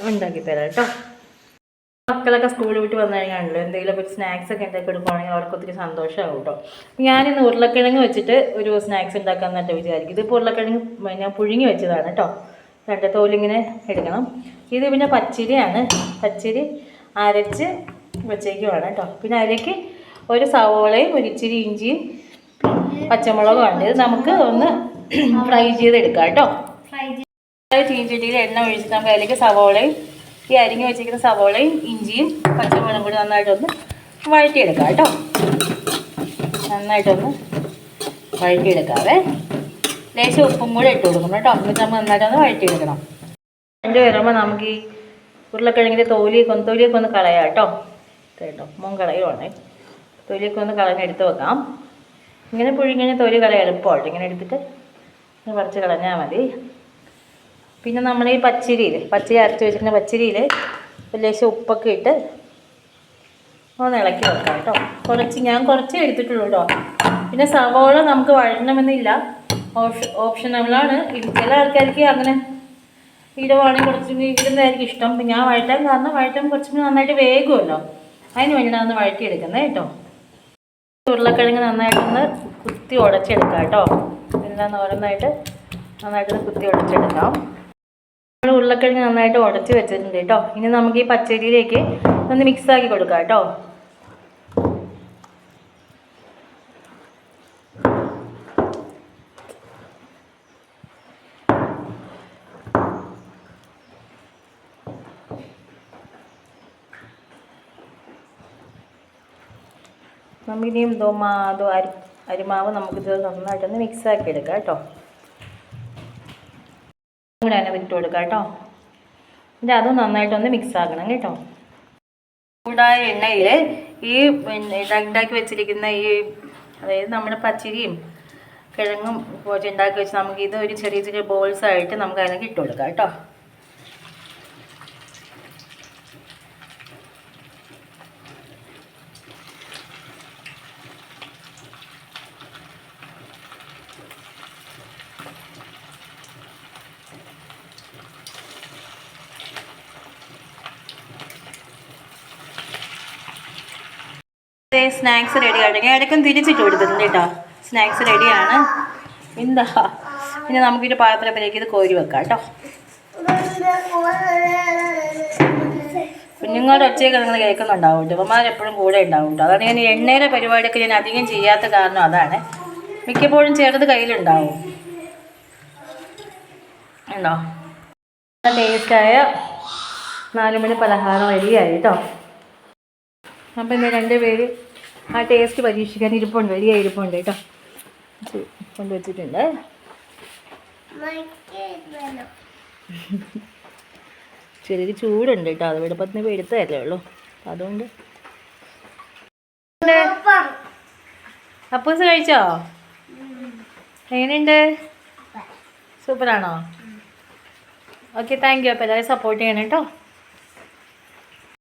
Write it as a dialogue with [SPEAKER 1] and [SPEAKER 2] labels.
[SPEAKER 1] ഉണ്ടാക്കി തരാം കേട്ടോ. മക്കളൊക്കെ സ്കൂളിൽ വിട്ട് വന്നു കഴിഞ്ഞാണല്ലോ എന്തെങ്കിലും ഒരു സ്നാക്സ് ഒക്കെ ഉണ്ടാക്കി കൊടുക്കുകയാണെങ്കിൽ അവർക്ക് ഒത്തിരി സന്തോഷമാകും കേട്ടോ. ഞാനിന്ന് ഉരുളക്കിഴങ്ങ് വെച്ചിട്ട് ഒരു സ്നാക്സ് ഉണ്ടാക്കാമെന്നിട്ട് വിചാരിക്കും. ഇതിപ്പോൾ ഉരുളക്കിഴങ്ങ് ഞാൻ പുഴുങ്ങി വെച്ചതാണ് കേട്ടോ. രണ്ട് തോലിങ്ങനെ എടുക്കണം. ഇത് പിന്നെ പച്ചരിയാണ്. പച്ചരി അരച്ച് വെച്ചേക്കുവാണ് കേട്ടോ. പിന്നെ അതിലേക്ക് ഒരു സവോളയും ഒരു ഇച്ചിരി ഇഞ്ചിയും പച്ചമുളകും ഉണ്ട്. ഇത് നമുക്ക് ഒന്ന് ഫ്രൈ ചെയ്തെടുക്കാം കേട്ടോ. ചീഞ്ചട്ടിയിൽ എണ്ണ ഒഴിച്ച് നമുക്ക് അതിലേക്ക് സവോളയും ഈ അരിഞ്ഞ് വെച്ചിരിക്കുന്ന സവോളയും ഇഞ്ചിയും പച്ചമുളകും കൂടി നന്നായിട്ടൊന്ന് വഴറ്റിയെടുക്കാം കേട്ടോ. നന്നായിട്ടൊന്ന് വഴറ്റിയെടുക്കാവേ. ലേശം ഉപ്പും കൂടെ ഇട്ട് കൊടുക്കണം കേട്ടോ. എന്നിട്ട് നമ്മൾ നന്നായിട്ടൊന്ന് വഴറ്റിയെടുക്കണം. രണ്ട് വരുമ്പോൾ നമുക്ക് ഈ ഉരുളക്കിഴങ്ങിൻ്റെ തൊലിയൊക്കെ ഒന്ന് കളയാം കേട്ടോ. കേട്ടോ മോൻ കളയുവാണേ. തൊലിയൊക്കെ ഒന്ന് കളഞ്ഞെടുത്ത് വെക്കാം. ഇങ്ങനെ പുഴുങ്ങിയ തൊലി കളയാൻ എളുപ്പമായിട്ട് ഇങ്ങനെ എടുത്തിട്ട് കുറച്ച് കളഞ്ഞാൽ മതി. പിന്നെ നമ്മൾ ഈ പച്ചരി അരച്ച് വെച്ചിരിക്കുന്ന പച്ചരിയിൽ ലേശം ഉപ്പൊക്കെ ഇട്ട് ഒന്ന് ഇളക്കി വെക്കാം കേട്ടോ. ഞാൻ കുറച്ചേ എടുത്തിട്ടുള്ളൂ കേട്ടോ. പിന്നെ സവോള നമുക്ക് വഴറ്റണമെന്നില്ല, ഓപ്ഷണലാണ്. ചില ആൾക്കാർക്ക് അങ്ങനെ ഇടുവാണെങ്കിൽ കുറച്ചും ഇടുന്നതായിരിക്കും ഇഷ്ടം. പിന്നെ ഞാൻ വഴറ്റാൻ കാരണം കുറച്ചും കൂടി നന്നായിട്ട് വേകുമല്ലോ, അതിന് വേണ്ടിയിട്ടാണ് ഒന്ന് വഴറ്റിയെടുക്കുന്നത് കേട്ടോ. ഉരുളക്കിഴങ്ങ് നന്നായിട്ടൊന്ന് കുത്തി ഉടച്ചെടുക്കാം കേട്ടോ. എല്ലാം ഓരോന്നായിട്ട് നന്നായിട്ടൊന്ന് കുത്തി ഉടച്ചെടുക്കാം. നമ്മൾ ഉരുളക്കിഴങ്ങ് നന്നായിട്ട് ഉടച്ച് വെച്ചിട്ടുണ്ട് കേട്ടോ. ഇനി നമുക്ക് ഈ പച്ചരിയിലേക്ക് ഒന്ന് മിക്സാക്കി കൊടുക്കാം കേട്ടോ. നമുക്കിനിയും അരിമാവ് നമുക്കിത് നന്നായിട്ടൊന്ന് മിക്സാക്കി എടുക്കാം കേട്ടോ. കൂടെ തന്നെ ഇട്ട് കൊടുക്കാം കേട്ടോ. എന്നിട്ട് അതും നന്നായിട്ടൊന്ന് മിക്സ് ആക്കണം കേട്ടോ. ചൂടായ എണ്ണയിൽ ഈ ഉണ്ടാക്കി വെച്ചിരിക്കുന്ന അതായത് നമ്മുടെ പച്ചരിയും കിഴങ്ങും ഉണ്ടാക്കി വെച്ച് നമുക്ക് ഇത് ഒരു ചെറിയ ചെറിയ ബോൾസ് ആയിട്ട് നമുക്ക് അതിലേക്ക് ഇട്ട് കൊടുക്കാം കേട്ടോ. സ്നാക്സ് റെഡി ആയിട്ട് ഞാൻ ഇടയ്ക്കും തിരിച്ചിട്ട് കൊടുത്തിട്ടുണ്ട് കേട്ടോ. സ്നാക്സ് റെഡിയാണ്. എന്താ പിന്നെ നമുക്കിത് പാത്രത്തിലേക്ക് ഇത് കോരി വെക്കാം കേട്ടോ. കുഞ്ഞുങ്ങളുടെ ഒച്ചയൊക്കെ നിങ്ങൾ കേൾക്കുന്നുണ്ടാവും കേട്ടോ. ഇവന്മാരെപ്പോഴും കൂടെ ഉണ്ടാവും കേട്ടോ. അതാണ് ഞാൻ എണ്ണയുടെ പരിപാടിയൊക്കെ ഞാൻ അധികം ചെയ്യാത്ത കാരണം അതാണ്. മിക്കപ്പോഴും ചെറുത് കയ്യിലുണ്ടാവും ഉണ്ടോ. ടേസ്റ്റായ 4 മണി പലഹാരം റെഡിയായി കേട്ടോ. അപ്പം ഇന്ന് 2 പേര് ആ ടേസ്റ്റ് പരീക്ഷിക്കാൻ റെഡിയായി ഇരിപ്പുണ്ട് കേട്ടോ. കൊണ്ടുവച്ചിട്ടുണ്ട്. ചെറിയൊരു ചൂടുണ്ട് കേട്ടോ. അത് വെളുപ്പത്തിന് പോയി എടുത്തതല്ലേ ഉള്ളൂ. അതുകൊണ്ട് അപ്പൂസ് കഴിച്ചോ? എങ്ങനെയുണ്ട്? സൂപ്പറാണോ? Okay, thank you. അപ്പോൾ എല്ലാവരും സപ്പോർട്ട് ചെയ്യണം കേട്ടോ.